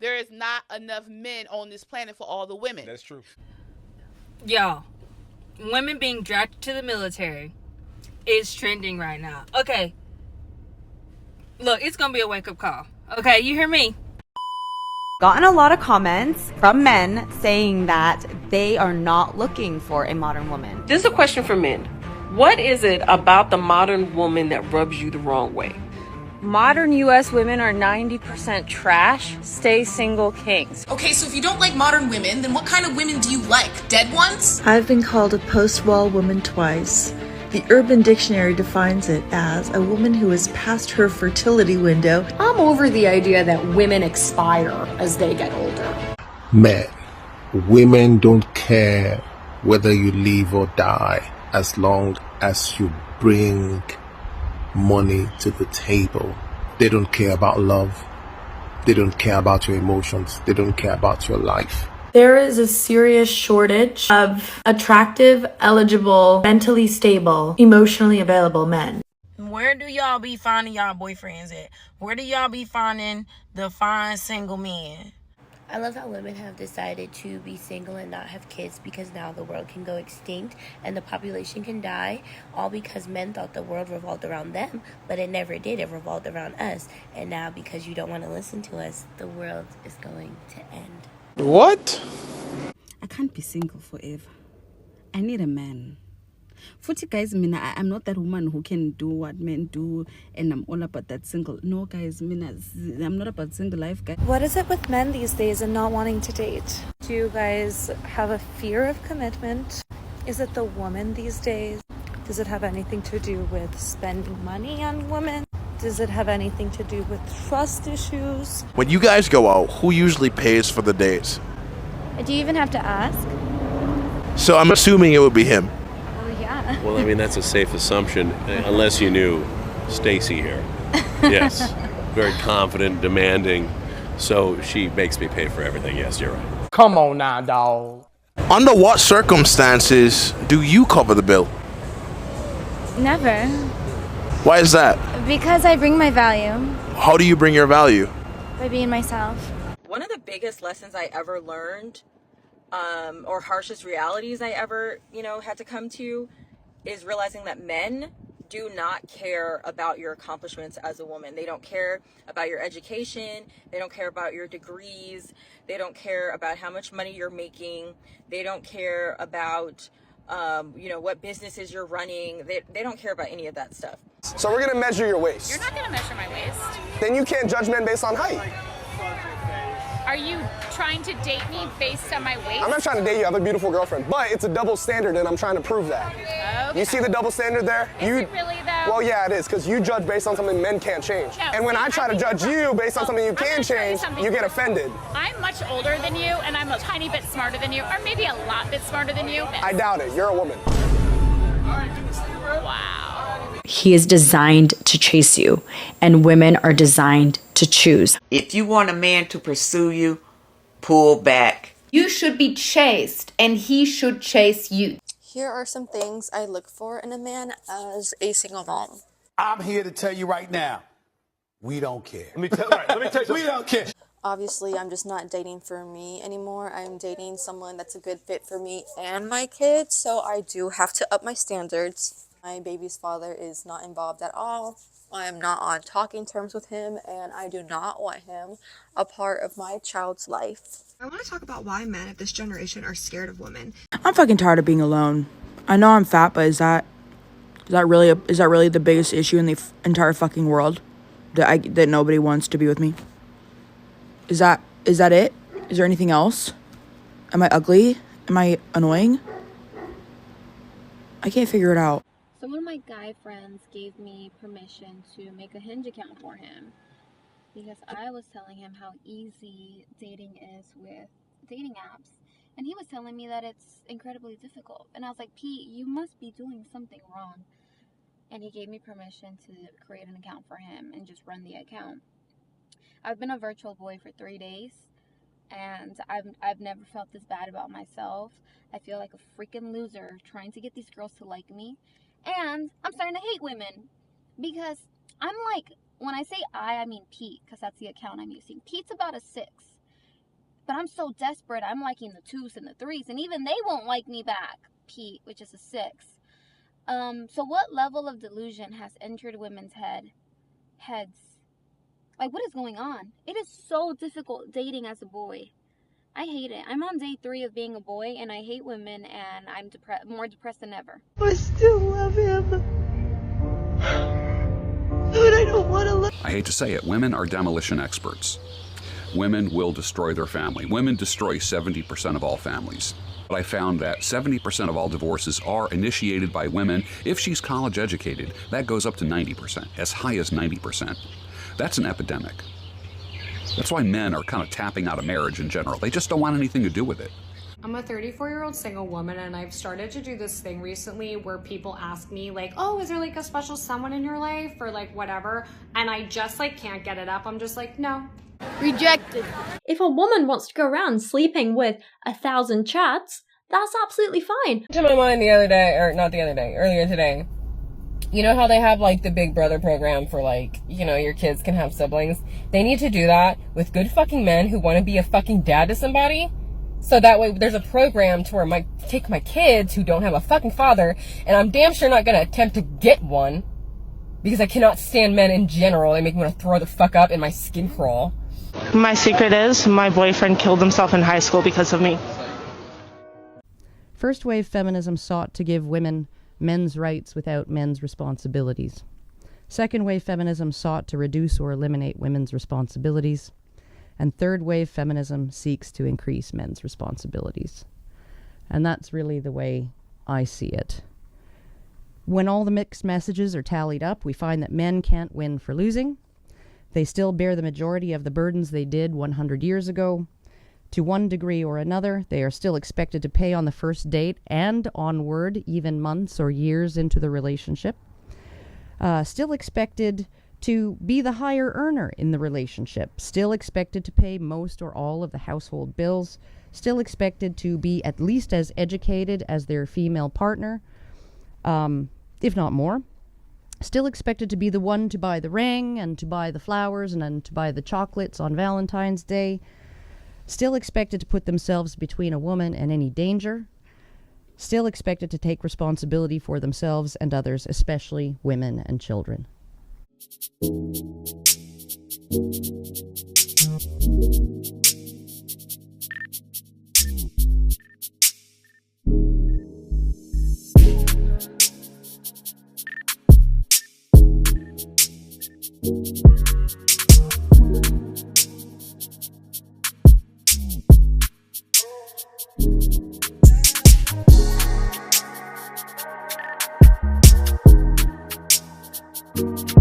there is not enough men on this planet for all the women. That's true. Yo, women being drafted to the military is trending right now. Okay. Look, it's gonna be a wake-up call. Okay, you hear me? Gotten a lot of comments from men saying that they are not looking for a modern woman. This is a question for men. What is it about the modern woman that rubs you the wrong way? Modern U.S. women are 90% trash. Stay single kings. Okay, so if you don't like modern women, then what kind of women do you like? Dead ones? I've been called a post-wall woman twice. The Urban Dictionary defines it as a woman who is past her fertility window. I'm over the idea that women expire as they get older. Men, women don't care whether you live or die as long as you bring money to the table. They don't care about love. They don't care about your emotions. They don't care about your life. There is a serious shortage of attractive, eligible, mentally stable, emotionally available men. Where do y'all be finding y'all boyfriends at? Where do y'all be finding the fine single men? I love how women have decided to be single and not have kids because now the world can go extinct and the population can die, all because men thought the world revolved around them, but it never did. It revolved around us. And now because you don't want to listen to us, the world is going to end. What? I can't be single forever. I need a man. Futhi guys, I'm not that woman who can do what men do and I'm all about that single. No guys, I'm not about single life, guys. What is it with men these days and not wanting to date? Do you guys have a fear of commitment? Is it the woman these days? Does it have anything to do with spending money on women? Does it have anything to do with trust issues? When you guys go out, who usually pays for the dates? Do you even have to ask? So I'm assuming it would be him. Oh, yeah. Well, I mean, that's a safe assumption, unless you knew Stacy here. Yes. Very confident, demanding. So she makes me pay for everything. Yes, you're right. Come on now, dog. Under what circumstances do you cover the bill? Never. Why is that? Because I bring my value. How do you bring your value? By being myself. One of the biggest lessons I ever learned, or harshest realities I ever, had to come to, is realizing that men do not care about your accomplishments as a woman. They don't care about your education. They don't care about your degrees. They don't care about how much money you're making. They don't care about what businesses you're running. They don't care about any of that stuff. So we're gonna measure your waist. You're not gonna measure my waist. Then you can't judge men based on height. Are you trying to date me based on my waist? I'm not trying to date you, I have a beautiful girlfriend, but it's a double standard and I'm trying to prove that. Okay. You see the double standard there? Is it really though? Well, yeah, it is, because you judge based on something men can't change. No, and when I try to judge you based on something you can change, you get offended. I'm much older than you, and I'm a tiny bit smarter than you, or maybe a lot bit smarter than you. I doubt it, you're a woman. Wow. He is designed to chase you, and women are designed to choose. If you want a man to pursue you, pull back. You should be chased, and he should chase you. Here are some things I look for in a man as a single mom. I'm here to tell you right now, we don't care. Let me tell you, we don't care. Obviously, I'm just not dating for me anymore. I'm dating someone that's a good fit for me and my kids, so I do have to up my standards. My baby's father is not involved at all. I am not on talking terms with him, and I do not want him a part of my child's life. I want to talk about why men of this generation are scared of women. I'm fucking tired of being alone. I know I'm fat, but is that really the biggest issue in the entire fucking world? That nobody wants to be with me? Is that it? Is there anything else? Am I ugly? Am I annoying? I can't figure it out. So one of my guy friends gave me permission to make a Hinge account for him because I was telling him how easy dating is with dating apps, and he was telling me that it's incredibly difficult. And I was like, Pete, you must be doing something wrong. And he gave me permission to create an account for him and just run the account. I've been a virtual boy for 3 days, and I've never felt this bad about myself. I feel like a freaking loser trying to get these girls to like me. And I'm starting to hate women because I'm like, when I say I mean Pete, because that's the account I'm using. Pete's about a 6. But I'm so desperate, I'm liking the 2s and the 3s, and even they won't like me back. Pete, which is a 6. So what level of delusion has entered women's heads? Like, what is going on? It is so difficult dating as a boy. I hate it. I'm on day 3 of being a boy, and I hate women, and I'm more depressed than ever. I still love him. But I don't want to look. I hate to say it, women are demolition experts. Women will destroy their family. Women destroy 70% of all families. But I found that 70% of all divorces are initiated by women. If she's college educated, that goes up to 90%, as high as 90%. That's an epidemic. That's why men are kind of tapping out of marriage in general. They just don't want anything to do with it. I'm a 34-year-old single woman, and I've started to do this thing recently where people ask me, like, oh, is there like a special someone in your life or like whatever? And I just like can't get it up. I'm just like, no. Rejected. If a woman wants to go around sleeping with 1,000 chats, that's absolutely fine. To my mind earlier today, you know how they have like the Big Brother program for like, you know, your kids can have siblings? They need to do that with good fucking men who want to be a fucking dad to somebody. So that way there's a program to where I take my kids who don't have a fucking father, and I'm damn sure not going to attempt to get one because I cannot stand men in general. They make me want to throw the fuck up and my skin crawl. My secret is my boyfriend killed himself in high school because of me. First wave feminism sought to give women men's rights without men's responsibilities. Second wave feminism sought to reduce or eliminate women's responsibilities. And third wave feminism seeks to increase men's responsibilities. And that's really the way I see it. When all the mixed messages are tallied up, we find that men can't win for losing. They still bear the majority of the burdens they did 100 years ago. To one degree or another, they are still expected to pay on the first date and onward, even months or years into the relationship. Still expected to be the higher earner in the relationship. Still expected to pay most or all of the household bills. Still expected to be at least as educated as their female partner, if not more. Still expected to be the one to buy the ring and to buy the flowers and then to buy the chocolates on Valentine's Day. Still expected to put themselves between a woman and any danger. Still expected to take responsibility for themselves and others, especially women and children. you.